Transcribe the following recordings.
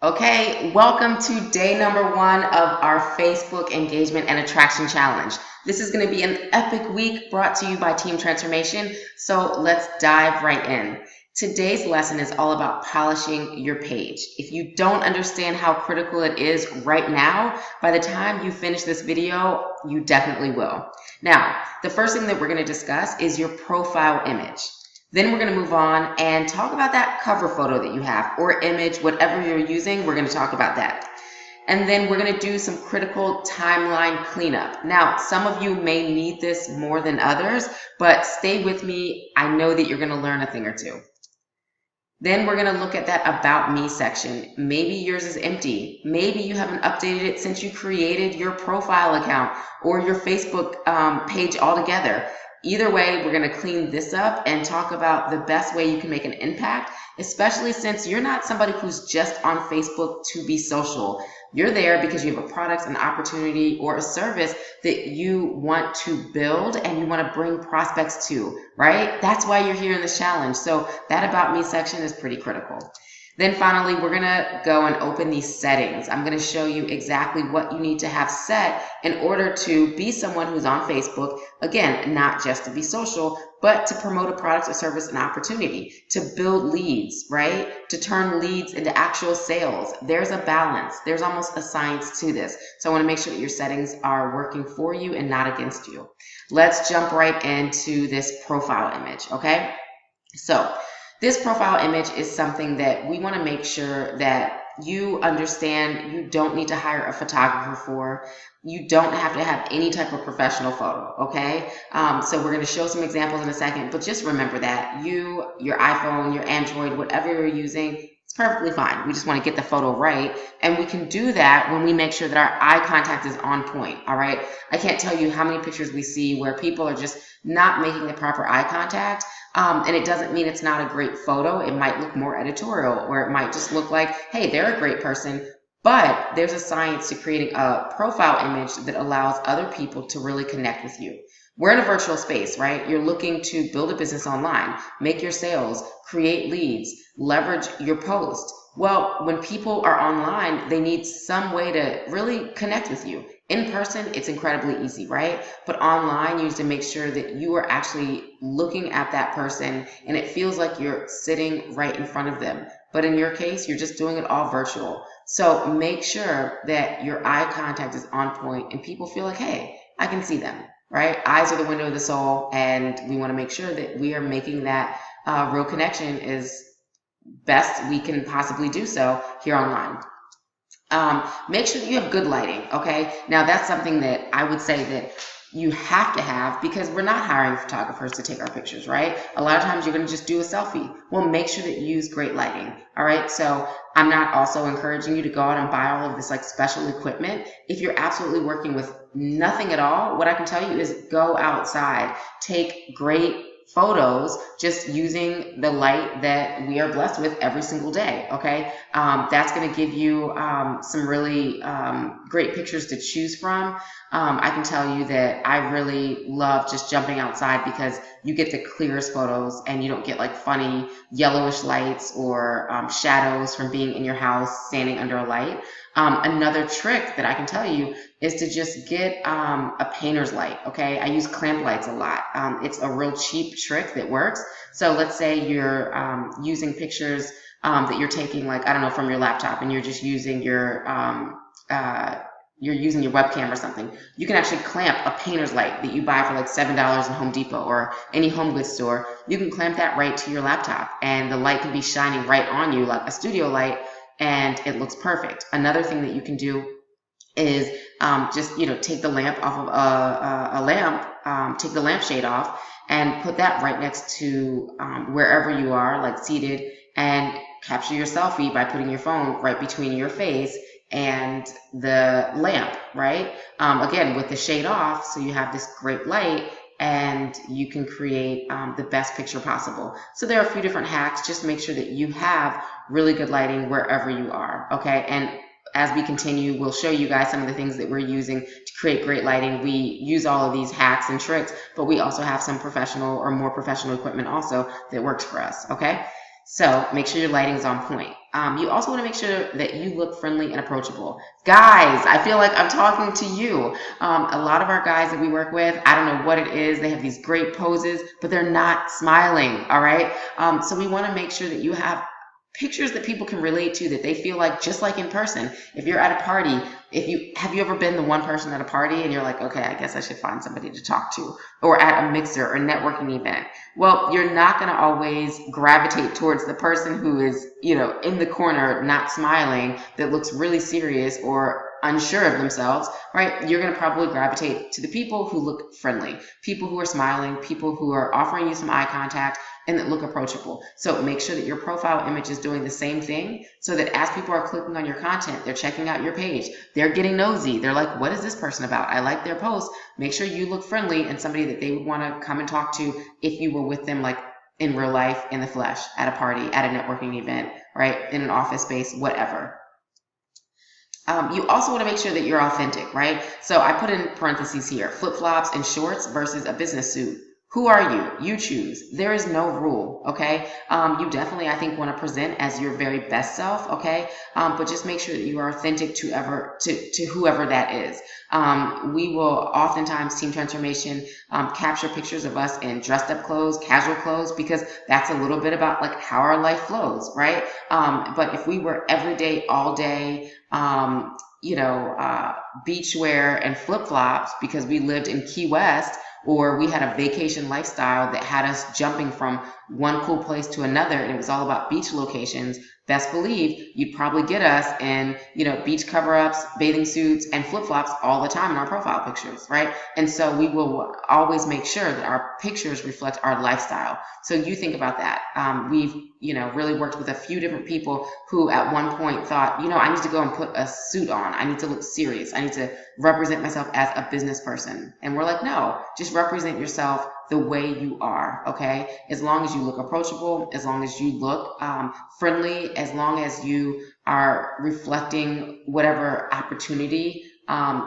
Okay, welcome to day number 1 of our Facebook Engagement and Attraction Challenge. This is going to be an epic week brought to you by Team Transformation, so let's dive right in. Today's lesson is all about polishing your page. If you don't understand how critical it is right now, by the time you finish this video, you definitely will. Now, the first thing that we're going to discuss is your profile image. Then we're going to move on and talk about that cover photo that you have or image, whatever you're using, we're going to talk about that. And then we're going to do some critical timeline cleanup. Now, some of you may need this more than others, but stay with me. I know that you're going to learn a thing or two. Then we're going to look at that About Me section. Maybe yours is empty. Maybe you haven't updated it since you created your profile account or your Facebook page altogether. Either way, we're going to clean this up and talk about the best way you can make an impact, especially since you're not somebody who's just on Facebook to be social. You're there because you have a product, an opportunity, or a service that you want to build and you want to bring prospects to, right? That's why you're here in this challenge. So that About Me section is pretty critical. Then finally, we're going to go and open these settings. I'm going to show you exactly what you need to have set in order to be someone who's on Facebook. Again, not just to be social, but to promote a product or service and opportunity, to build leads, right? To turn leads into actual sales. There's a balance. There's almost a science to this. So I want to make sure that your settings are working for you and not against you. Let's jump right into this profile image, okay? So this profile image is something that we want to make sure that you understand you don't need to hire a photographer for. You don't have to have any type of professional photo, okay? So we're going to show some examples in a second, but just remember that your iPhone, your Android, whatever you're using, it's perfectly fine. We just want to get the photo right, and we can do that when we make sure that our eye contact is on point, all right? I can't tell you how many pictures we see where people are just not making the proper eye contact. And it doesn't mean it's not a great photo. It might look more editorial, or it might just look like, hey, they're a great person. But there's a science to creating a profile image that allows other people to really connect with you. We're in a virtual space, right? You're looking to build a business online, make your sales, create leads, leverage your post. Well, when people are online, they need some way to really connect with you. In person, it's incredibly easy, right? But online, you need to make sure that you are actually looking at that person and it feels like you're sitting right in front of them. But in your case, you're just doing it all virtual. So make sure that your eye contact is on point and people feel like, hey, I can see them, right? Eyes are the window of the soul, and we want to make sure that we are making that real connection as best we can possibly do so here online. Make sure that you have good lighting, okay? Now, that's something that I would say that you have to have because we're not hiring photographers to take our pictures, right? A lot of times you're going to just do a selfie. Well, make sure that you use great lighting, all right? So I'm not also encouraging you to go out and buy all of this like special equipment. If you're absolutely working with nothing at all, what I can tell you is go outside, take great photos just using the light that we are blessed with every single day, okay? That's going to give you some really great pictures to choose from. I can tell you that I really love just jumping outside because you get the clearest photos and you don't get like funny yellowish lights or shadows from being in your house standing under a light. Another trick that I can tell you is to just get a painter's light, okay? I use clamp lights a lot. It's a real cheap trick that works. So let's say you're using pictures that you're taking, like, I don't know, from your laptop, and you're just using your webcam or something. You can actually clamp a painter's light that you buy for like $7 in Home Depot or any home goods store. You can clamp that right to your laptop, and the light can be shining right on you like a studio light, and it looks perfect. Another thing that you can do is just, take the lamp off of a lamp, take the lampshade off and put that right next to wherever you are, like seated, and capture your selfie by putting your phone right between your face and the lamp, right? Again, with the shade off, so you have this great light and you can create the best picture possible. So there are a few different hacks. Just make sure that you have really good lighting wherever you are, okay? And as we continue, we'll show you guys some of the things that we're using to create great lighting. We use all of these hacks and tricks, but we also have some professional or more professional equipment also that works for us, okay? So make sure your lighting is on point. You also want to make sure that you look friendly and approachable. Guys, I feel like I'm talking to you. A lot of our guys that we work with, I don't know what it is. They have these great poses, but they're not smiling. All right. So we want to make sure that you have pictures that people can relate to, that they feel like just like in person. If you're at a party, have you ever been the one person at a party and you're like, okay, I guess I should find somebody to talk to, or at a mixer or networking event? Well, you're not going to always gravitate towards the person who is, in the corner, not smiling, that looks really serious or unsure of themselves, right? You're going to probably gravitate to the people who look friendly, people who are smiling, people who are offering you some eye contact, and that look approachable. So make sure that your profile image is doing the same thing, so that as people are clicking on your content, they're checking out your page, they're getting nosy, they're like, what is this person about? I like their post. Make sure you look friendly and somebody that they would want to come and talk to if you were with them, like in real life, in the flesh, at a party, at a networking event, right? In an office space, whatever. You also want to make sure that you're authentic, right? So I put in parentheses here, flip-flops and shorts versus a business suit. Who are you? You choose. There is no rule, okay? You definitely, I think, want to present as your very best self, okay? But just make sure that you are authentic to whoever that is. We will oftentimes, Team Transformation, capture pictures of us in dressed up clothes, casual clothes, because that's a little bit about like how our life flows, right? But if we were every day, all day, beachwear and flip-flops because we lived in Key West, or we had a vacation lifestyle that had us jumping from one cool place to another, and it was all about beach locations, best believe you'd probably get us in, beach cover-ups, bathing suits, and flip-flops all the time in our profile pictures, right? And so we will always make sure that our pictures reflect our lifestyle. So you think about that. We've, really worked with a few different people who at one point thought, I need to go and put a suit on. I need to look serious. I need to represent myself as a business person. And we're like, no, just represent yourself the way you are, okay? As long as you look approachable, as long as you look friendly, as long as you are reflecting whatever opportunity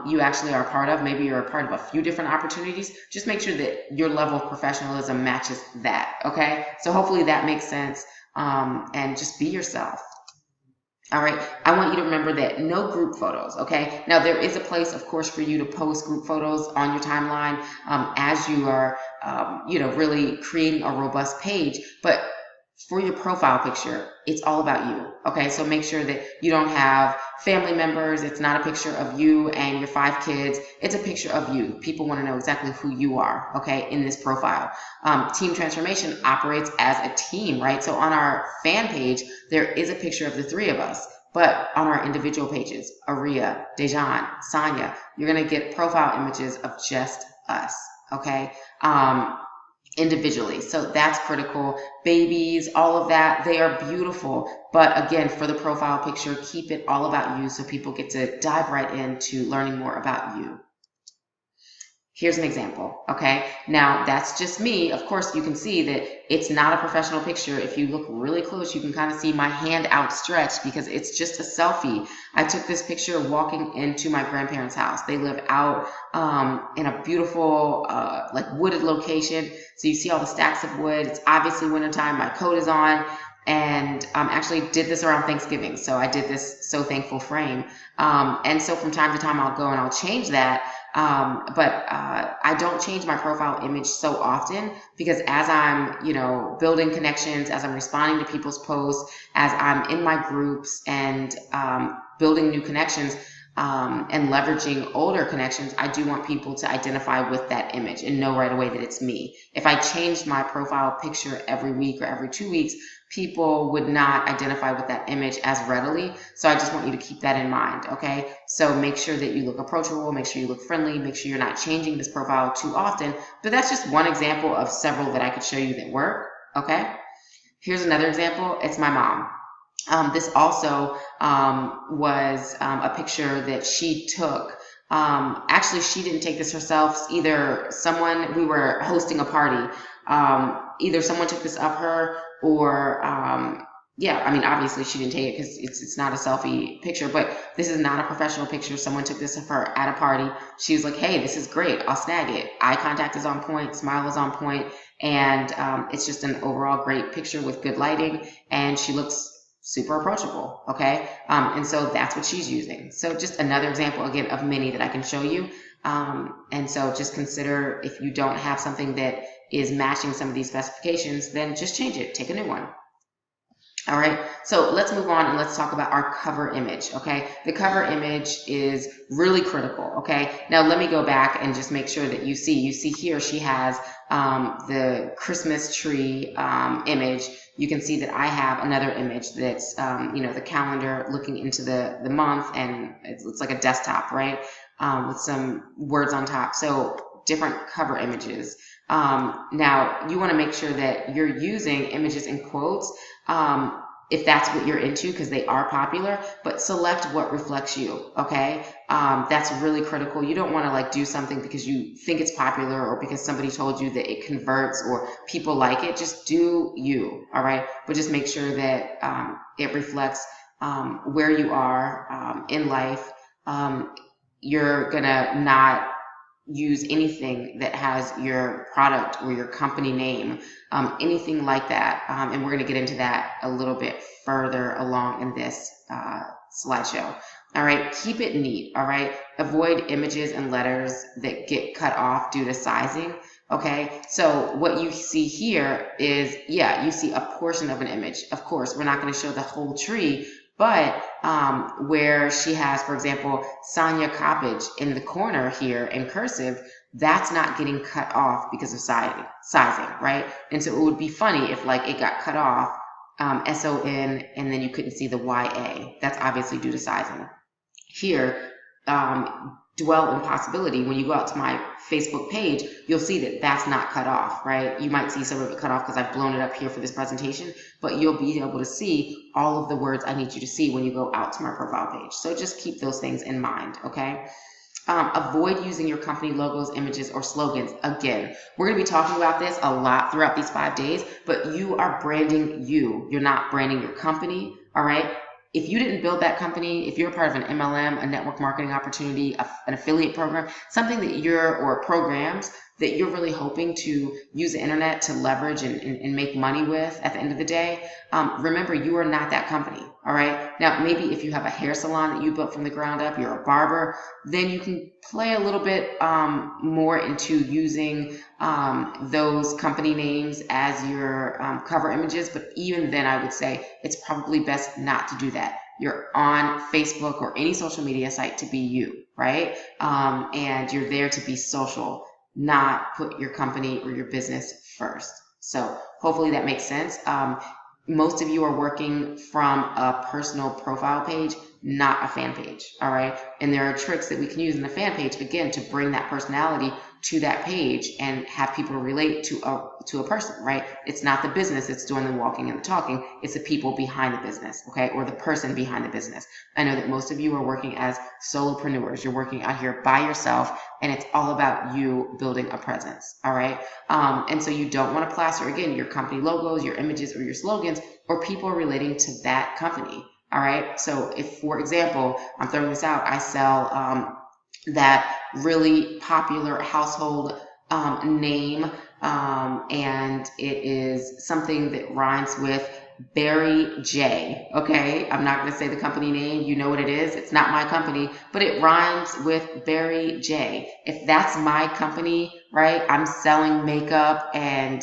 you actually are part of. Maybe you're a part of a few different opportunities. Just make sure that your level of professionalism matches that, okay? So hopefully that makes sense, and just be yourself. All right. I want you to remember that no group photos. Okay. Now there is a place, of course, for you to post group photos on your timeline as you are, really creating a robust page. But for your profile picture, it's all about you. Okay. So make sure that you don't have family members. It's not a picture of you and your 5 kids. It's a picture of you. People want to know exactly who you are. Okay. In this profile, Team Transformation operates as a team, right? So on our fan page, there is a picture of the 3 of us. But on our individual pages, Aria, Dejan, Sonia, you're going to get profile images of just us. Okay. Individually. So that's critical. Babies, all of that, they are beautiful. But again, for the profile picture, keep it all about you so people get to dive right into learning more about you. Here's an example, okay? Now, that's just me. Of course, you can see that it's not a professional picture. If you look really close, you can kind of see my hand outstretched because it's just a selfie. I took this picture walking into my grandparents' house. They live out in a beautiful, wooded location. So you see all the stacks of wood. It's obviously wintertime. My coat is on. And actually did this around Thanksgiving. So I did this So Thankful frame. And so from time to time, I'll go and I'll change that. But I don't change my profile image so often because as I'm, building connections, as I'm responding to people's posts, as I'm in my groups and building new connections and leveraging older connections, I do want people to identify with that image and know right away that it's me. If I changed my profile picture every week or every 2 weeks, people would not identify with that image as readily. So I just want you to keep that in mind, okay? So make sure that you look approachable, make sure you look friendly, make sure you're not changing this profile too often. But that's just one example of several that I could show you that work, okay? Here's another example. It's my mom. This also was a picture that she took. Actually, she didn't take this herself. We were hosting a party. Either someone took this of her or, obviously she didn't take it because it's not a selfie picture, but this is not a professional picture. Someone took this of her at a party. She was like, hey, this is great. I'll snag it. Eye contact is on point. Smile is on point. And it's just an overall great picture with good lighting. And she looks super approachable, okay? And so that's what she's using. So just another example, again, of many that I can show you. And so just consider, if you don't have something that is matching some of these specifications, then just change it, take a new one. All right, so let's move on and let's talk about our cover image, okay? The cover image is really critical, okay? Now let me go back and just make sure that you see here she has the Christmas tree image. You can see that I have another image that's, the calendar looking into the month, and it's like a desktop, right? With some words on top. So different cover images. Now you want to make sure that you're using images in quotes, if that's what you're into, because they are popular, but select what reflects you, okay? That's really critical. You don't want to like do something because you think it's popular or because somebody told you that it converts or people like it. Just do you, all right? But just make sure that it reflects where you are in life. You're gonna not use anything that has your product or your company name, anything like that. And we're going to get into that a little bit further along in this slideshow. All right, keep it neat. All right, avoid images and letters that get cut off due to sizing. Okay, so what you see here is, yeah, you see a portion of an image. Of course, we're not going to show the whole tree, but where she has, for example, Sonia Coppage in the corner here in cursive, that's not getting cut off because of sizing, right? And so it would be funny if like it got cut off, SON, and then you couldn't see the YA. That's obviously due to sizing. Here, dwell in possibility. When you go out to my Facebook page, you'll see that that's not cut off, right? You might see some of it cut off because I've blown it up here for this presentation, but you'll be able to see all of the words I need you to see when you go out to my profile page. So just keep those things in mind, okay? Avoid using your company logos, images, or slogans. Again, we're going to be talking about this a lot throughout these 5 days, but you are branding you. You're not branding your company, all right? If you didn't build that company, if you're a part of an MLM, a network marketing opportunity, an affiliate program, something that or programs that you're really hoping to use the internet to leverage and make money with at the end of the day, remember, you are not that company, all right? Now, maybe if you have a hair salon that you built from the ground up, you're a barber, then you can play a little bit more into using those company names as your cover images. But even then, I would say it's probably best not to do that. You're on Facebook or any social media site to be you, right? And you're there to be social, not put your company or your business first. So hopefully that makes sense. Most of you are working from a personal profile page, not a fan page, all right? And there are tricks that we can use in the fan page, again, to bring that personality to that page and have people relate to a person, right? It's not the business that's doing the walking and the talking. It's the people behind the business, okay? Or the person behind the business. I know that most of you are working as solopreneurs. You're working out here by yourself, and it's all about you building a presence, all right? And so you don't want to plaster, again, your company logos, your images, or your slogans, or people relating to that company, all right? So if, for example, I'm throwing this out, I sell that really popular household name, and it is something that rhymes with Barry J, okay? I'm not going to say the company name. You know what it is. It's not my company, but it rhymes with Barry J. If that's my company, right, I'm selling makeup and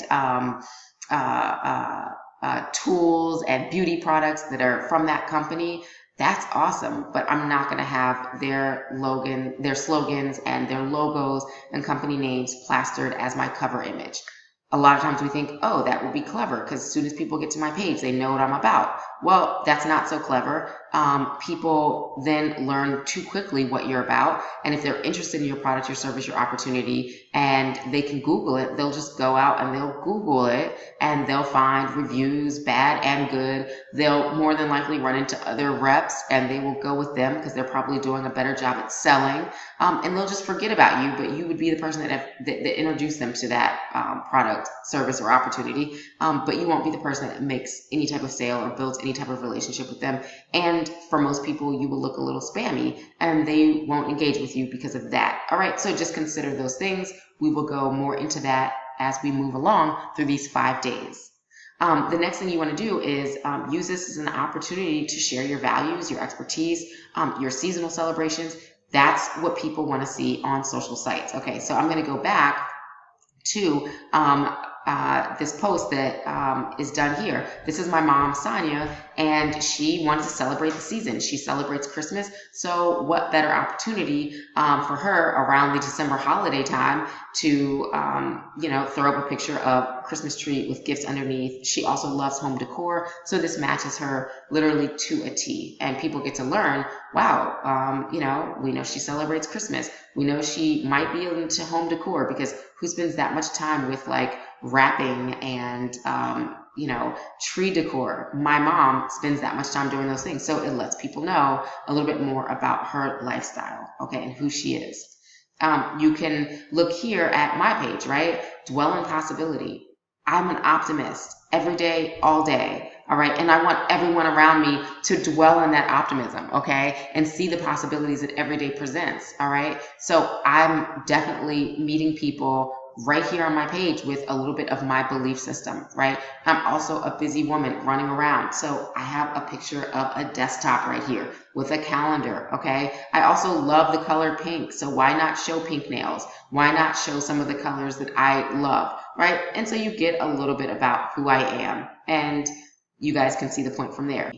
tools and beauty products that are from that company, that's awesome, but I'm not going to have their slogans and their logos and company names plastered as my cover image. A lot of times we think, oh, that would be clever because as soon as people get to my page, they know what I'm about. Well, that's not so clever. People then learn too quickly what you're about. And if they're interested in your product, your service, your opportunity, and they can Google it, they'll just go out and they'll Google it and they'll find reviews, bad and good. They'll more than likely run into other reps and they will go with them because they're probably doing a better job at selling. And they'll just forget about you, but you would be the person that introduced them to that product, service, or opportunity. But you won't be the person that makes any type of sale or builds any type of relationship with them. And for most people, you will look a little spammy and they won't engage with you because of that. All right, so just consider those things. We will go more into that as we move along through these 5 days. The next thing you want to do is use this as an opportunity to share your values, your expertise, your seasonal celebrations. That's what people want to see on social sites. Okay, so I'm going to go back to this post that is done here. This is my mom, Sonia, and she wanted to celebrate the season. She celebrates Christmas, so what better opportunity for her around the December holiday time to, throw up a picture of Christmas tree with gifts underneath. She also loves home decor, so this matches her literally to a T. And people get to learn, wow, we know she celebrates Christmas. We know she might be into home decor, because who spends that much time with like wrapping and, tree decor? My mom spends that much time doing those things. So it lets people know a little bit more about her lifestyle, okay, and who she is. You can look here at my page, right? Dwell in possibility. I'm an optimist every day, all day. All right. And I want everyone around me to dwell in that optimism. Okay. And see the possibilities that every day presents. All right. So I'm definitely meeting people right here on my page with a little bit of my belief system, right? I'm also a busy woman running around. So I have a picture of a desktop right here with a calendar, okay? I also love the color pink. So why not show pink nails? Why not show some of the colors that I love, right? And so you get a little bit about who I am, and you guys can see the point from there.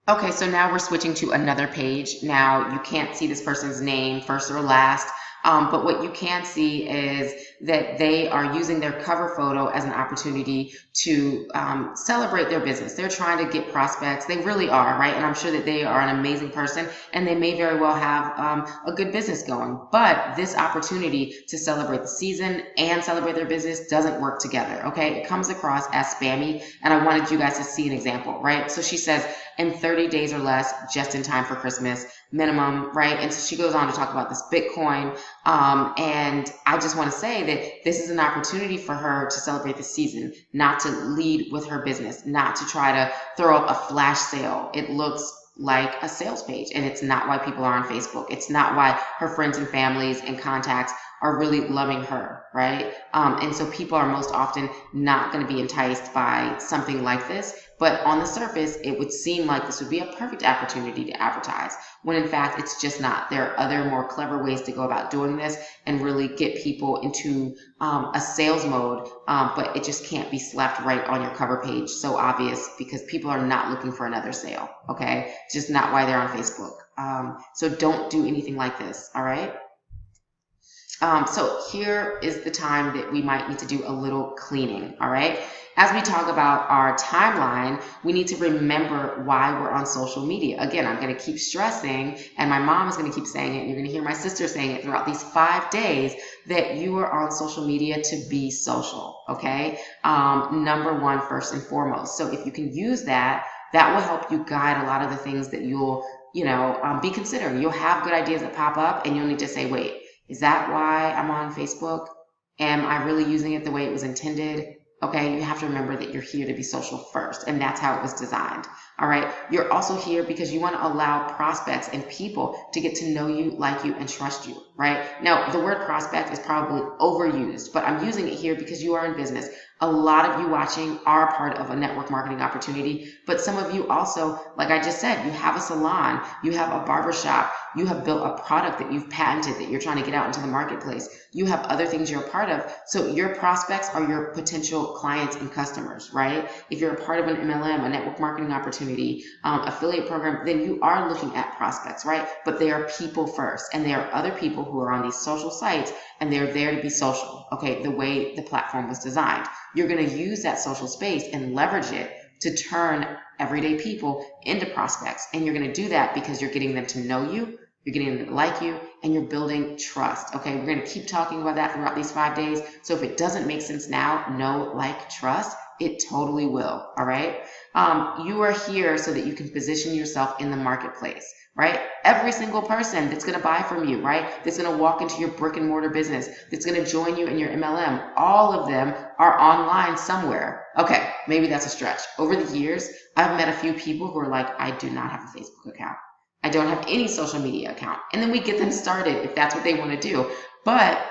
Okay, so now we're switching to another page. Now you can't see this person's name, first or last, but what you can see is that they are using their cover photo as an opportunity to celebrate their business. They're trying to get prospects. They really are, right? And I'm sure that they are an amazing person, and they may very well have a good business going. But this opportunity to celebrate the season and celebrate their business doesn't work together, okay? It comes across as spammy, and I wanted you guys to see an example, right? So she says, in 30 days or less, just in time for Christmas, minimum, right? And so she goes on to talk about this Bitcoin. And I just want to say that this is an opportunity for her to celebrate the season, not to lead with her business, not to try to throw up a flash sale. It looks like a sales page, and it's not why people are on Facebook. It's not why her friends and families and contacts are really loving her, right? And so people are most often not going to be enticed by something like this. But on the surface, it would seem like this would be a perfect opportunity to advertise, when in fact, it's just not. There are other more clever ways to go about doing this and really get people into a sales mode, but it just can't be slapped right on your cover page. So obvious, because people are not looking for another sale, okay? It's just not why they're on Facebook. So don't do anything like this, all right? So here is the time that we might need to do a little cleaning, all right? As we talk about our timeline, we need to remember why we're on social media. Again, I'm going to keep stressing, and my mom is going to keep saying it, and you're going to hear my sister saying it throughout these 5 days, that you are on social media to be social, okay? Number one, first and foremost. So if you can use that, that will help you guide a lot of the things that you'll, be considering. You'll have good ideas that pop up, and you'll need to say, wait, is that why I'm on Facebook? Am I really using it the way it was intended? Okay, you have to remember that you're here to be social first, and that's how it was designed. All right, you're also here because you want to allow prospects and people to get to know you, like you, and trust you, right? Now, the word prospect is probably overused, but I'm using it here because you are in business. A lot of you watching are a part of a network marketing opportunity, but some of you also, like I just said, you have a salon, you have a barbershop, you have built a product that you've patented that you're trying to get out into the marketplace. You have other things you're a part of. So your prospects are your potential clients and customers, right? If you're a part of an MLM, a network marketing opportunity, affiliate program, then you are looking at prospects, right? But they are people first, and there are other people who are on these social sites, and they're there to be social, okay, the way the platform was designed. You're going to use that social space and leverage it to turn everyday people into prospects. And you're going to do that because you're getting them to know you, you're getting them to like you, and you're building trust. Okay, we're going to keep talking about that throughout these 5 days. So if it doesn't make sense now, know, like, trust, it totally will. All right. You are here so that you can position yourself in the marketplace, right? Every single person that's going to buy from you, right? That's going to walk into your brick and mortar business, that's going to join you in your MLM. All of them are online somewhere. Okay, maybe that's a stretch. Over the years, I've met a few people who are like, I do not have a Facebook account. I don't have any social media account. And then we get them started if that's what they want to do. But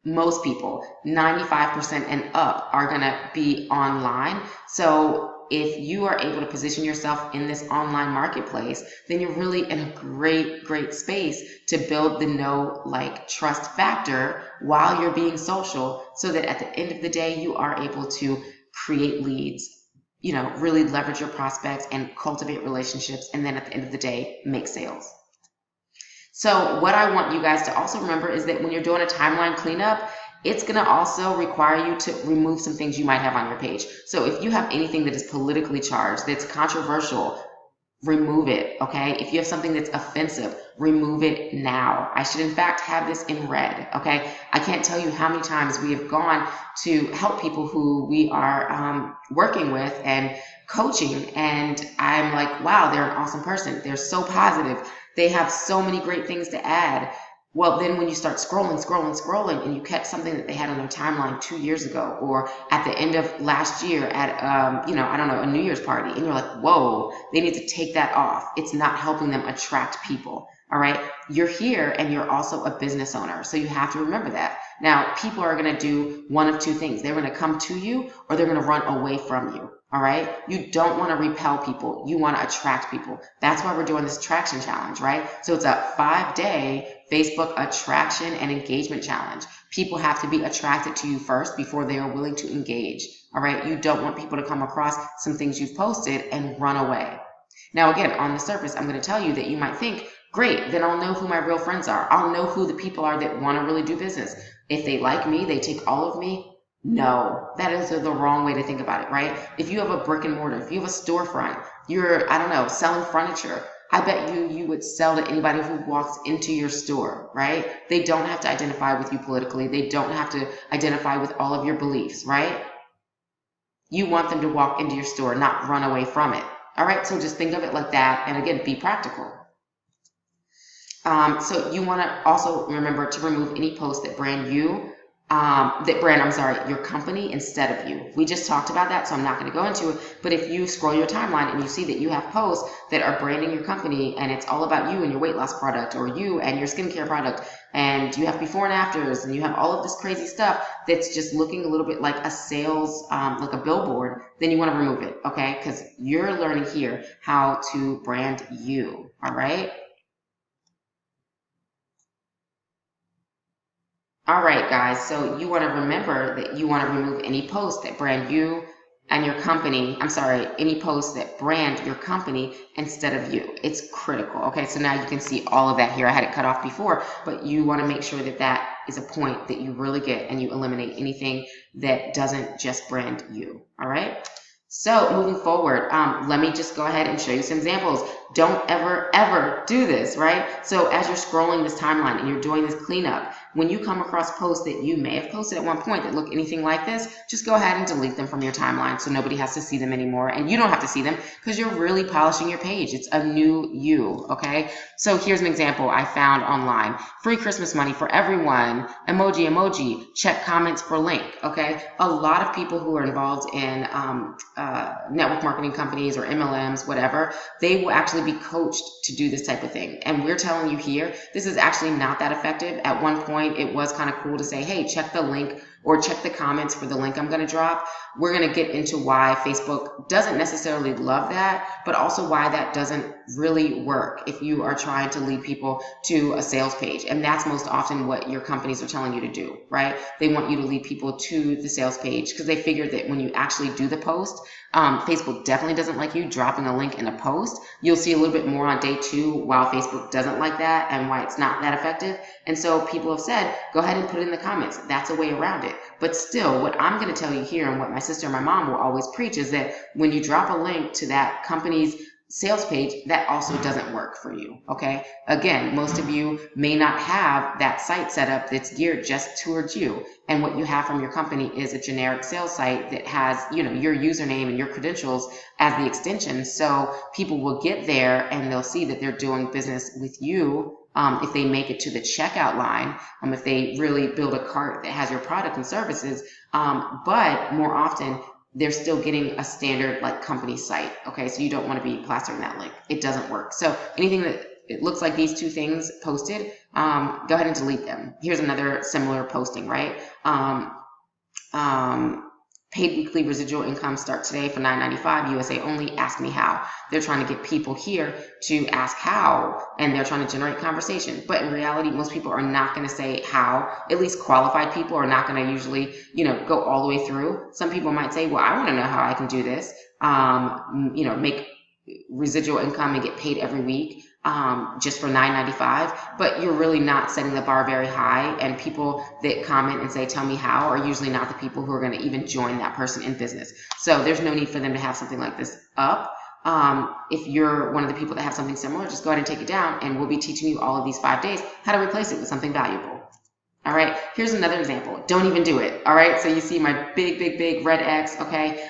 most people, 95% and up, are going to be online. So if you are able to position yourself in this online marketplace, then you're really in a great space to build the know, like, trust factor while you're being social, so that at the end of the day, you are able to create leads, really leverage your prospects and cultivate relationships. And then at the end of the day, make sales. So what I want you guys to also remember is that when you're doing a timeline cleanup, it's going to also require you to remove some things you might have on your page. So if you have anything that is politically charged, that's controversial, remove it, okay? If you have something that's offensive, remove it now. I should, in fact, have this in red, okay? I can't tell you how many times we have gone to help people who we are working with and coaching, and I'm like, wow, they're an awesome person. They're so positive. They have so many great things to add. Well, then when you start scrolling, and you catch something that they had on their timeline 2 years ago, or at the end of last year at, I don't know, a New Year's party, and you're like, whoa, they need to take that off. It's not helping them attract people. All right. You're here and you're also a business owner. So you have to remember that. Now, people are going to do one of two things. They're going to come to you, or they're going to run away from you. All right. You don't want to repel people. You want to attract people. That's why we're doing this traction challenge, right? So it's a 5-day Facebook attraction and engagement challenge. People have to be attracted to you first before they are willing to engage. All right. You don't want people to come across some things you've posted and run away. Now, again, on the surface, I'm going to tell you that you might think, great, then I'll know who my real friends are. I'll know who the people are that want to really do business. If they like me, they take all of me. No, that is the wrong way to think about it, right? If you have a brick and mortar, if you have a storefront, you're, selling furniture, I bet you would sell to anybody who walks into your store, right? They don't have to identify with you politically. They don't have to identify with all of your beliefs, right? You want them to walk into your store, not run away from it. All right, so just think of it like that. And again, be practical. So you want to also remember to remove any posts that brand your company instead of you. We just talked about that, so I'm not going to go into it. But if you scroll your timeline and you see that you have posts that are branding your company and it's all about you and your weight loss product, or you and your skincare product, and you have before and afters, and you have all of this crazy stuff that's just looking a little bit like a sales, like a billboard, then you want to remove it, okay? Because you're learning here how to brand you, all right? All right, guys, so you want to remember that you want to remove any posts that brand you and your company. Any posts that brand your company instead of you. It's critical. Okay, so now you can see all of that here. I had it cut off before, but you want to make sure that that is a point that you really get, and you eliminate anything that doesn't just brand you. All right. So moving forward, let me just go ahead and show you some examples. Don't ever do this, right? So as you're scrolling this timeline and you're doing this cleanup, when you come across posts that you may have posted at one point that look anything like this, just go ahead and delete them from your timeline so nobody has to see them anymore. And you don't have to see them because you're really polishing your page. It's a new you, okay? So here's an example I found online. Free Christmas money for everyone. Emoji. Check comments for link, okay? A lot of people who are involved in network marketing companies or MLMs, whatever, they will actually be coached to do this type of thing. And we're telling you here, this is actually not that effective. At one point, it was kind of cool to say, hey, check the link or check the comments for the link I'm going to drop. We're going to get into why Facebook doesn't necessarily love that, but also why that doesn't really work if you are trying to lead people to a sales page. And that's most often what your companies are telling you to do, right? They want you to lead people to the sales page because they figure that when you actually do the post, Facebook definitely doesn't like you dropping a link in a post. You'll see a little bit more on day 2 while Facebook doesn't like that and why it's not that effective. And so people have said, go ahead and put it in the comments. That's a way around it. But still, what I'm going to tell you here and what my sister and my mom will always preach is that when you drop a link to that company's sales page, that also doesn't work for you, okay? Again, most of you may not have that site set up that's geared just towards you. And what you have from your company is a generic sales site that has, your username and your credentials as the extension. So people will get there and they'll see that they're doing business with you. If they make it to the checkout line, if they really build a cart that has your product and services, but more often they're still getting a standard like company site. Okay, so you don't want to be plastering that link. It doesn't work. So anything that it looks like these two things posted, go ahead and delete them. Here's another similar posting, right? Paid weekly residual income start today for $9.95, USA only, ask me how. They're trying to get people here to ask how, and they're trying to generate conversation. But in reality, most people are not going to say how. At least qualified people are not going to usually, go all the way through. Some people might say, well, I want to know how I can do this, make residual income and get paid every week. Just for $9.95, but you're really not setting the bar very high, and people that comment and say, tell me how, are usually not the people who are going to even join that person in business. So there's no need for them to have something like this up. If you're one of the people that have something similar, just go ahead and take it down, and we'll be teaching you all of these 5 days how to replace it with something valuable. All right, here's another example. Don't even do it. All right, so you see my big red X, okay?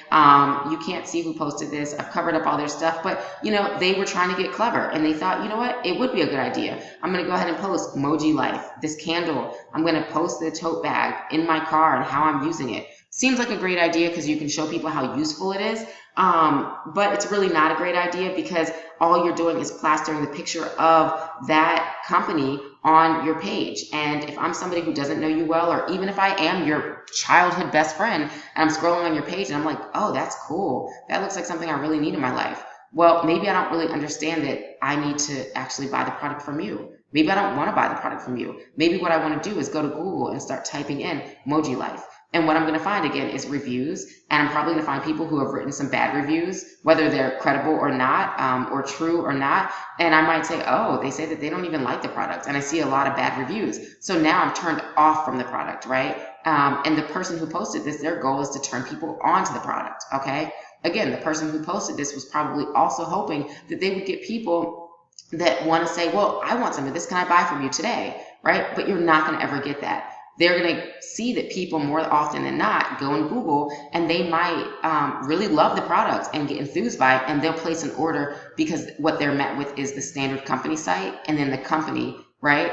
You can't see who posted this. I've covered up all their stuff, but they were trying to get clever, and they thought, you know what, it would be a good idea. I'm gonna go ahead and post Moji Life, this candle. I'm gonna post the tote bag in my car and how I'm using it. Seems like a great idea because you can show people how useful it is, but it's really not a great idea because all you're doing is plastering the picture of that company on your page. And if I'm somebody who doesn't know you well, or even if I am your childhood best friend and I'm scrolling on your page and I'm like, oh, that's cool. That looks like something I really need in my life. Well, maybe I don't really understand that I need to actually buy the product from you. Maybe I don't want to buy the product from you. Maybe what I want to do is go to Google and start typing in Moji Life. And what I'm going to find, again, is reviews. And I'm probably going to find people who have written some bad reviews, whether they're credible or not, or true or not. And I might say, oh, they say that they don't even like the product. And I see a lot of bad reviews. So now I'm turned off from the product, right? And the person who posted this, their goal is to turn people onto the product, okay? Again, the person who posted this was probably also hoping that they would get people that want to say, well, I want some of this. Can I buy from you today, right? But you're not going to ever get that. They're going to see that people more often than not go in Google and they might really love the product and get enthused by it, and they'll place an order because what they're met with is the standard company site, and then the company, right,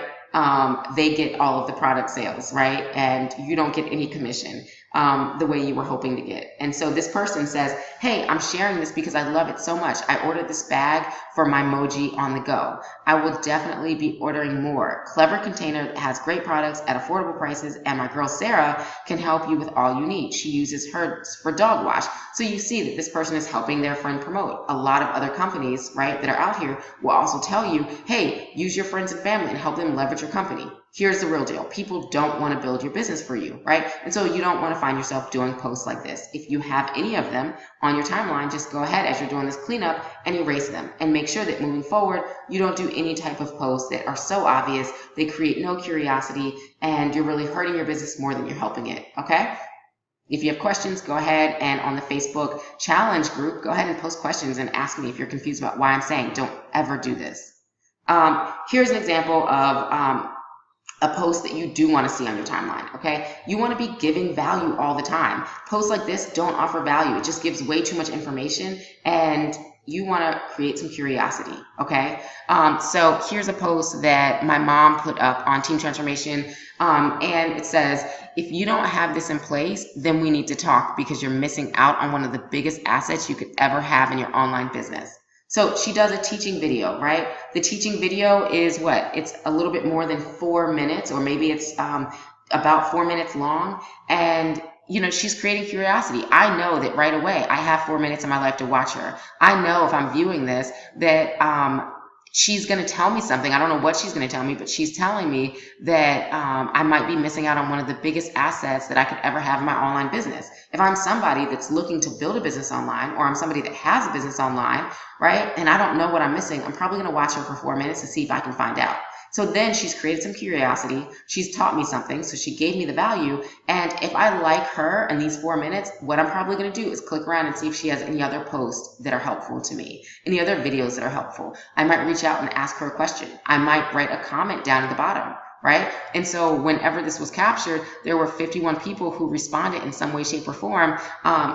they get all of the product sales, right, and you don't get any commission the way you were hoping to get. And so this person says, hey, I'm sharing this because I love it so much. I ordered this bag for my Moji on the go. I will definitely be ordering more. Clever Container has great products at affordable prices, and my girl Sarah can help you with all you need. She uses hers for dog wash. So you see that this person is helping their friend promote. A lot of other companies, right, that are out here will also tell you, hey, use your friends and family and help them leverage your company. Here's the real deal. People don't want to build your business for you, right? And so you don't want to find yourself doing posts like this. If you have any of them on your timeline, just go ahead as you're doing this cleanup and erase them, and make sure that moving forward, you don't do any type of posts that are so obvious, they create no curiosity, and you're really hurting your business more than you're helping it, okay? If you have questions, go ahead and on the Facebook challenge group, go ahead and post questions and ask me if you're confused about why I'm saying don't ever do this. Here's an example of a post that you do want to see on your timeline, okay? You want to be giving value all the time. Posts like this don't offer value. It just gives way too much information, and you want to create some curiosity, okay? So here's a post that my mom put up on Team Transformation, and it says, if you don't have this in place, then we need to talk because you're missing out on one of the biggest assets you could ever have in your online business. So she does a teaching video, right? The teaching video is what? It's a little bit more than 4 minutes, or maybe it's about 4 minutes long. And, you know, she's creating curiosity. I know that right away, I have 4 minutes in my life to watch her. I know if I'm viewing this that she's going to tell me something. I don't know what she's going to tell me, but she's telling me that I might be missing out on one of the biggest assets that I could ever have in my online business. If I'm somebody that's looking to build a business online, or I'm somebody that has a business online, right, and I don't know what I'm missing, I'm probably going to watch her for 4 minutes to see if I can find out. So then she's created some curiosity. She's taught me something. So she gave me the value. And if I like her in these 4 minutes, what I'm probably going to do is click around and see if she has any other posts that are helpful to me, any other videos that are helpful. I might reach out and ask her a question. I might write a comment down at the bottom, right? And so whenever this was captured, there were 51 people who responded in some way, shape, or form.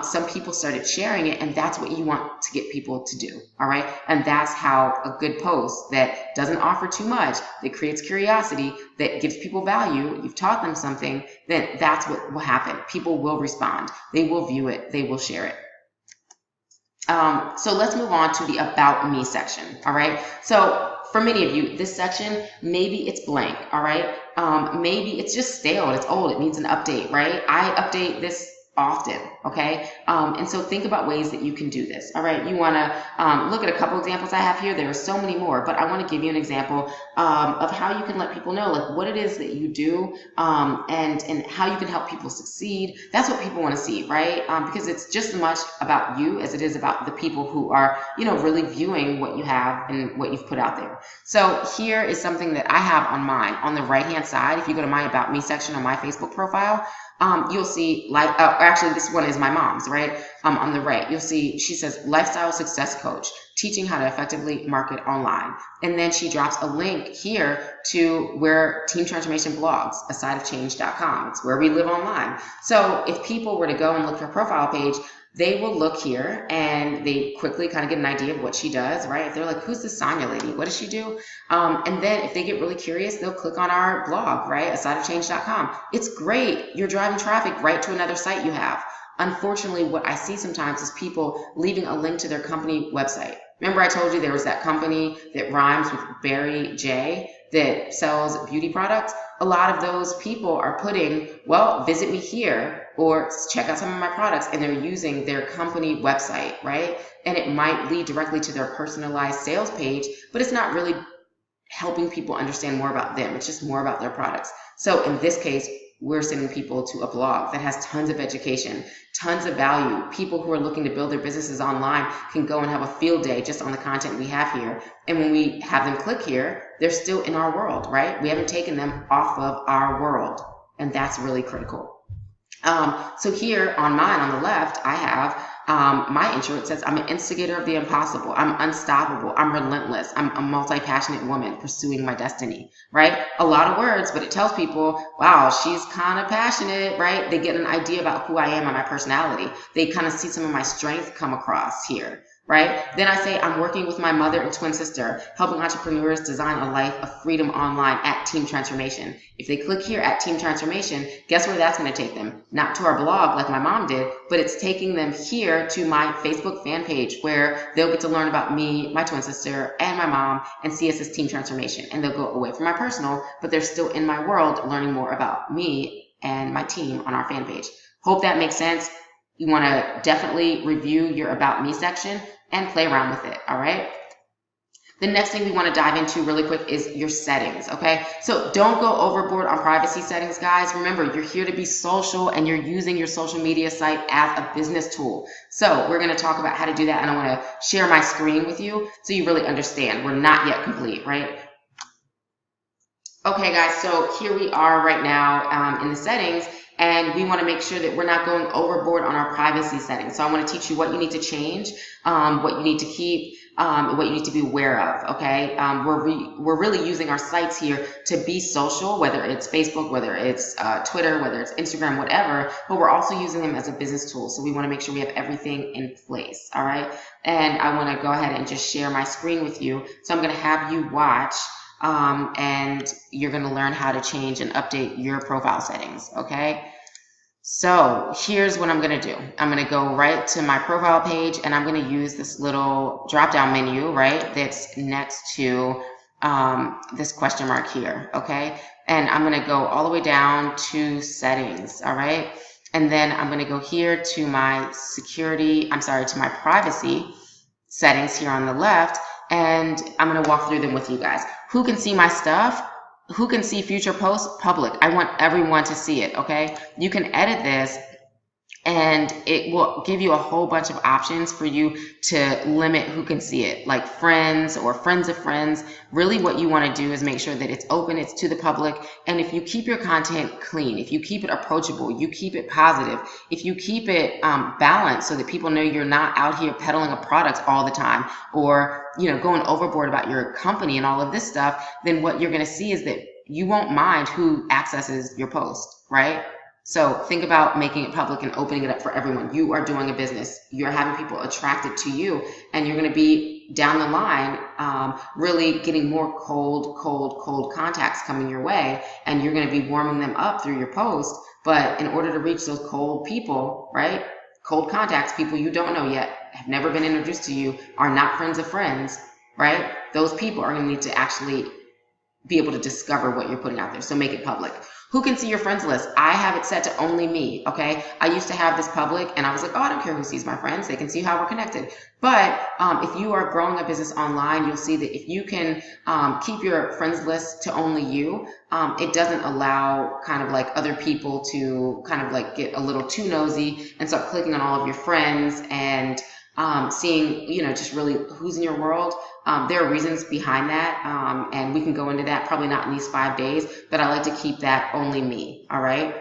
Some people started sharing it, and that's what you want to get people to do, all right? And that's how a good post that doesn't offer too much, that creates curiosity, that gives people value, you've taught them something, then that's what will happen. People will respond. They will view it. They will share it. So let's move on to the About Me section, all right? So for many of you, this section, maybe it's blank, all right? Maybe it's just stale, it's old, it needs an update, right? I update this often, okay? And so think about ways that you can do this, all right? You want to look at a couple examples I have here. There are so many more, but I want to give you an example of how you can let people know like what it is that you do, and how you can help people succeed. That's what people want to see, right? Because it's just as much about you as it is about the people who are, really viewing what you have and what you've put out there. So here is something that I have on mine. On the right-hand side, if you go to my About Me section on my Facebook profile, you'll see actually this one is my mom's, right? On the right, you'll see, she says lifestyle success coach, teaching how to effectively market online. And then she drops a link here to where Team Transformation blogs, asideofchange.com. It's where we live online. So if people were to go and look at her profile page, they will look here and they quickly kind of get an idea of what she does, right? If they're like, who's this Sonia lady? What does she do? And then if they get really curious, they'll click on our blog, right? asideofchange.com. It's great. You're driving traffic right to another site you have. Unfortunately, what I see sometimes is people leaving a link to their company website. Remember I told you there was that company that rhymes with Barry J that sells beauty products? A lot of those people are putting, well, visit me here or check out some of my products, and they're using their company website, right? And it might lead directly to their personalized sales page, but it's not really helping people understand more about them. It's just more about their products. So in this case, we're sending people to a blog that has tons of education, tons of value. People who are looking to build their businesses online can go and have a field day just on the content we have here. And when we have them click here, they're still in our world, right? We haven't taken them off of our world, and that's really critical. So here on mine, on the left, I have my intro. It says, I'm an instigator of the impossible. I'm unstoppable. I'm relentless. I'm a multi-passionate woman pursuing my destiny, right? A lot of words, but it tells people, wow, she's kind of passionate, right? They get an idea about who I am and my personality. They kind of see some of my strength come across here, right? Then I say, I'm working with my mother and twin sister, helping entrepreneurs design a life of freedom online at Team Transformation. If they click here at Team Transformation, guess where that's going to take them? Not to our blog like my mom did, but it's taking them here to my Facebook fan page where they'll get to learn about me, my twin sister, and my mom, and see us as Team Transformation. And they'll go away from my personal, but they're still in my world learning more about me and my team on our fan page. Hope that makes sense. You want to definitely review your About Me section and play around with it, all right? The next thing we want to dive into really quick is your settings, okay? So don't go overboard on privacy settings, guys. Remember, you're here to be social and you're using your social media site as a business tool. So we're going to talk about how to do that, and I want to share my screen with you so you really understand. We're not yet complete, right? Okay, guys, so here we are right now in the settings. And we want to make sure that we're not going overboard on our privacy settings. So I want to teach you what you need to change, what you need to keep, what you need to be aware of, okay? We're really using our sites here to be social, whether it's Facebook, whether it's Twitter, whether it's Instagram, whatever, but we're also using them as a business tool. So we want to make sure we have everything in place, all right? And I want to go ahead and just share my screen with you. So I'm going to have you watch. And you're going to learn how to change and update your profile settings, okay? So here's what I'm going to do. I'm going to go right to my profile page, and I'm going to use this little drop-down menu, right, that's next to this question mark here, okay? And I'm going to go all the way down to settings, all right? And then I'm going to go here to my to my privacy settings here on the left, and I'm going to walk through them with you guys. Who can see my stuff? Who can see future posts? Public. I want everyone to see it, okay? You can edit this, and it will give you a whole bunch of options for you to limit who can see it, like friends or friends of friends. Really what you want to do is make sure that it's open, it's to the public, and if you keep your content clean, if you keep it approachable, you keep it positive, if you keep it balanced so that people know you're not out here peddling a product all the time or going overboard about your company and all of this stuff, then what you're going to see is that you won't mind who accesses your post, right? So think about making it public and opening it up for everyone. You are doing a business. You're having people attracted to you, and you're going to be down the line really getting more cold contacts coming your way, and you're going to be warming them up through your post. But in order to reach those cold people, right, cold contacts, people you don't know yet, have never been introduced to you, are not friends of friends, right? Those people are going to need to actually be able to discover what you're putting out there. So make it public. Who can see your friends list? I have it set to only me, okay? I used to have this public, and I was like, oh, I don't care who sees my friends. They can see how we're connected. But if you are growing a business online, you'll see that if you can keep your friends list to only you, it doesn't allow kind of like other people to kind of like get a little too nosy and start clicking on all of your friends and seeing, just really who's in your world. There are reasons behind that, and we can go into that probably not in these 5 days, but I like to keep that only me, all right?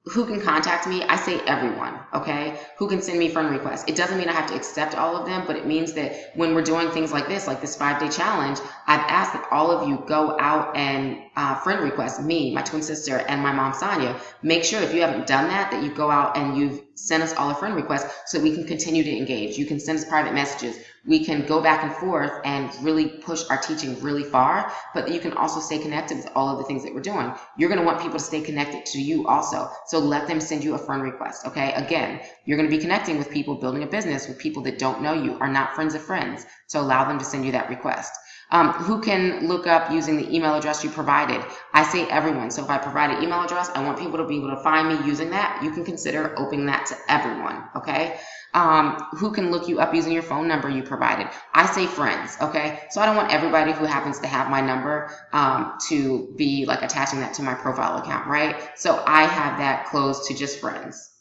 Who can contact me? I say everyone, okay? Who can send me friend requests? It doesn't mean I have to accept all of them, but it means that when we're doing things like this 5-day challenge, I've asked that all of you go out and friend request me, my twin sister, and my mom, Sonia. Make sure if you haven't done that, that you go out and you've sent us all a friend request so we can continue to engage. You can send us private messages. We can go back and forth and really push our teaching really far, but you can also stay connected with all of the things that we're doing. You're going to want people to stay connected to you also. So let them send you a friend request, okay? Again, you're going to be connecting with people, building a business with people that don't know you, are not friends of friends. So allow them to send you that request. Who can look up using the email address you provided? I say everyone. So if I provide an email address, I want people to be able to find me using that. You can consider opening that to everyone, okay? Who can look you up using your phone number you provided? I say friends, okay? So I don't want everybody who happens to have my number to be like attaching that to my profile account, right? So I have that closed to just friends.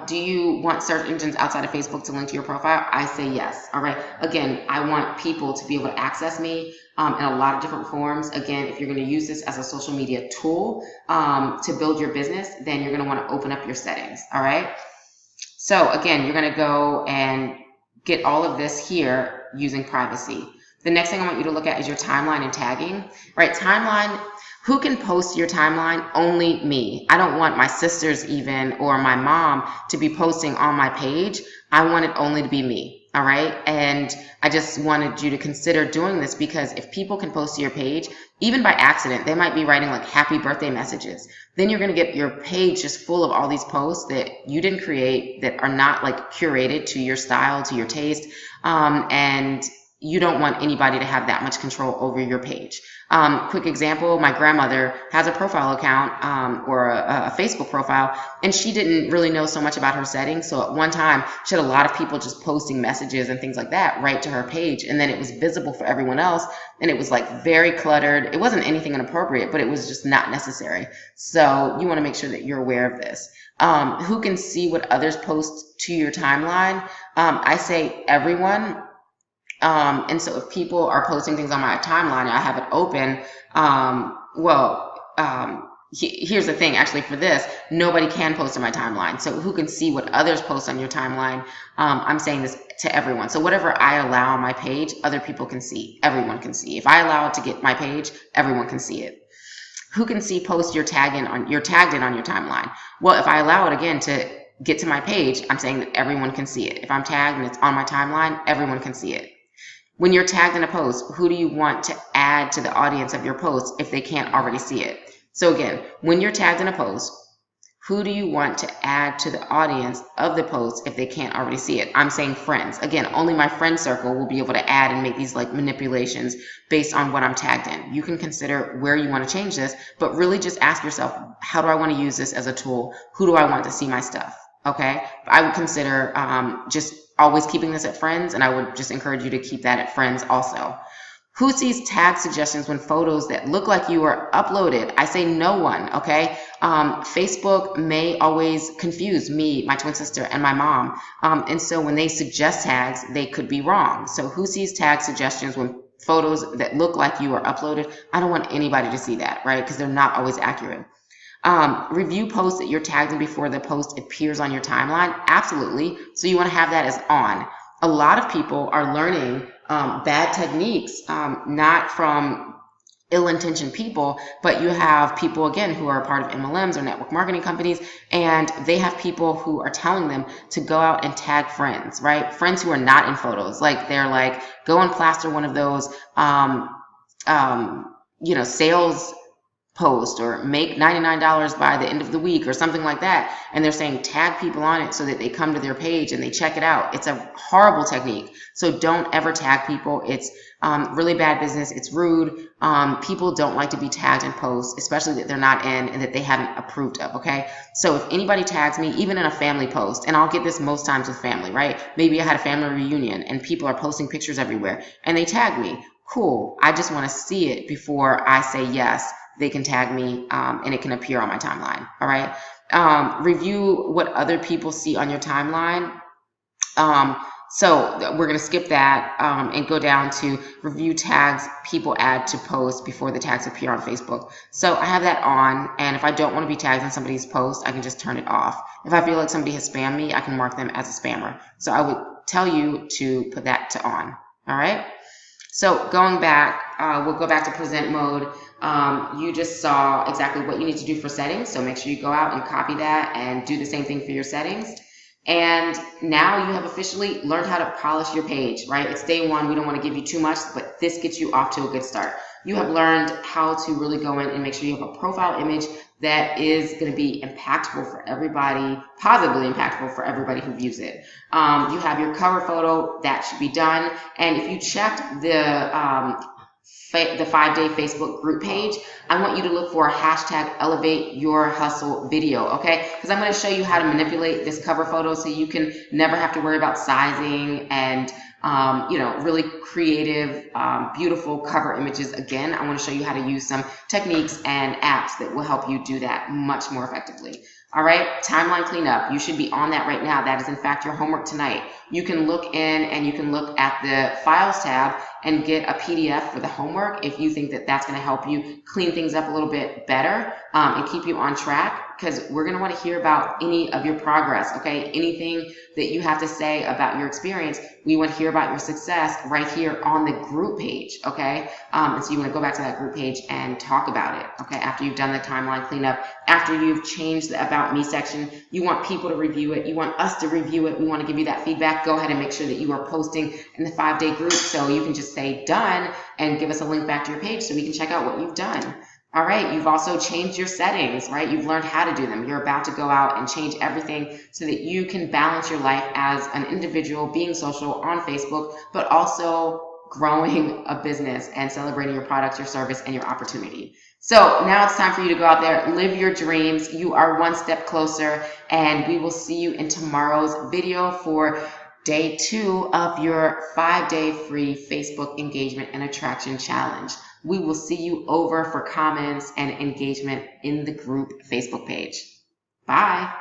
Do you want search engines outside of Facebook to link to your profile? I say yes. All right. Again, I want people to be able to access me in a lot of different forms. Again, if you're going to use this as a social media tool to build your business, then you're going to want to open up your settings. All right. So again, you're going to go and get all of this here using privacy. The next thing I want you to look at is your timeline and tagging. Right. Timeline. Who can post your timeline? Only me. I don't want my sisters even or my mom to be posting on my page. I want it only to be me. All right. And I just wanted you to consider doing this because if people can post to your page, even by accident, they might be writing like happy birthday messages. Then you're going to get your page just full of all these posts that you didn't create, that are not like curated to your style, to your taste. And you don't want anybody to have that much control over your page. Quick example, my grandmother has a profile account or a Facebook profile, and she didn't really know so much about her settings. So at one time, she had a lot of people just posting messages and things like that right to her page, and then it was visible for everyone else, and it was like very cluttered. It wasn't anything inappropriate, but it was just not necessary. So you want to make sure that you're aware of this. Who can see what others post to your timeline? I say everyone. And so if people are posting things on my timeline, I have it open. Here's the thing, actually, for this, nobody can post on my timeline. So who can see what others post on your timeline? I'm saying this to everyone. So whatever I allow on my page, other people can see. Everyone can see. If I allow it to get my page, everyone can see it. Who can see posts you're tagged in on your timeline? Well, if I allow it again to get to my page, I'm saying that everyone can see it. If I'm tagged and it's on my timeline, everyone can see it. When you're tagged in a post, who do you want to add to the audience of your post if they can't already see it? So again, when you're tagged in a post, who do you want to add to the audience of the post if they can't already see it? I'm saying friends. Again, only my friend circle will be able to add and make these like manipulations based on what I'm tagged in. You can consider where you want to change this, but really just ask yourself, how do I want to use this as a tool? Who do I want to see my stuff? Okay, I would consider just always keeping this at friends, and I would just encourage you to keep that at friends also. Who sees tag suggestions when photos that look like you are uploaded? I say no one, okay? Facebook may always confuse me, my twin sister, and my mom. And so when they suggest tags, they could be wrong. So who sees tag suggestions when photos that look like you are uploaded? I don't want anybody to see that, right? Because they're not always accurate. Review posts that you're tagged in before the post appears on your timeline. Absolutely. So you want to have that as on. A lot of people are learning bad techniques, not from ill-intentioned people, but you have people, again, who are a part of MLMs or network marketing companies, and they have people who are telling them to go out and tag friends, right? Friends who are not in photos. Like they're like, go and plaster one of those, sales post, or make $99 by the end of the week, or something like that. And they're saying tag people on it so that they come to their page and they check it out. It's a horrible technique. So don't ever tag people. It's really bad business. It's rude. People don't like to be tagged in posts, especially that they're not in and that they haven't approved of. Okay. So if anybody tags me, even in a family post, and I'll get this most times with family, right? Maybe I had a family reunion and people are posting pictures everywhere and they tag me. Cool. I just want to see it before I say yes. They can tag me and it can appear on my timeline. All right. Review what other people see on your timeline. So we're going to skip that and go down to review tags people add to posts before the tags appear on Facebook. So I have that on, and if I don't want to be tagged in somebody's post, I can just turn it off. If I feel like somebody has spammed me, I can mark them as a spammer. So I would tell you to put that to on. All right. So going back, we'll go back to present mode. You just saw exactly what you need to do for settings. So make sure you go out and copy that and do the same thing for your settings. And now you have officially learned how to polish your page, right? It's day one. We don't want to give you too much, but this gets you off to a good start. You have learned how to really go in and make sure you have a profile image that is going to be impactful for everybody, positively impactful for everybody who views it. You have your cover photo. That should be done. And if you checked the 5-day Facebook group page, I want you to look for a hashtag elevate your hustle video, okay? Because I'm going to show you how to manipulate this cover photo so you can never have to worry about sizing and really creative, beautiful cover images. Again, I want to show you how to use some techniques and apps that will help you do that much more effectively. All right, timeline cleanup. You should be on that right now. That is, in fact, your homework tonight. You can look in and you can look at the Files tab and get a PDF for the homework if you think that that's going to help you clean things up a little bit better and keep you on track, because we're going to want to hear about any of your progress, okay? Anything that you have to say about your experience, we want to hear about your success right here on the group page, okay? And so you want to go back to that group page and talk about it, okay? After you've done the timeline cleanup, after you've changed the About Me section, you want people to review it. You want us to review it. We want to give you that feedback. Go ahead and make sure that you are posting in the 5-day group, so you can just say done and give us a link back to your page so we can check out what you've done. All right, you've also changed your settings, right? You've learned how to do them. You're about to go out and change everything so that you can balance your life as an individual, being social on Facebook, but also growing a business and celebrating your product, your service, and your opportunity. So now it's time for you to go out there, live your dreams. You are one step closer, and we will see you in tomorrow's video for day 2 of your 5-day free Facebook engagement and attraction challenge. We will see you over for comments and engagement in the group Facebook page. Bye.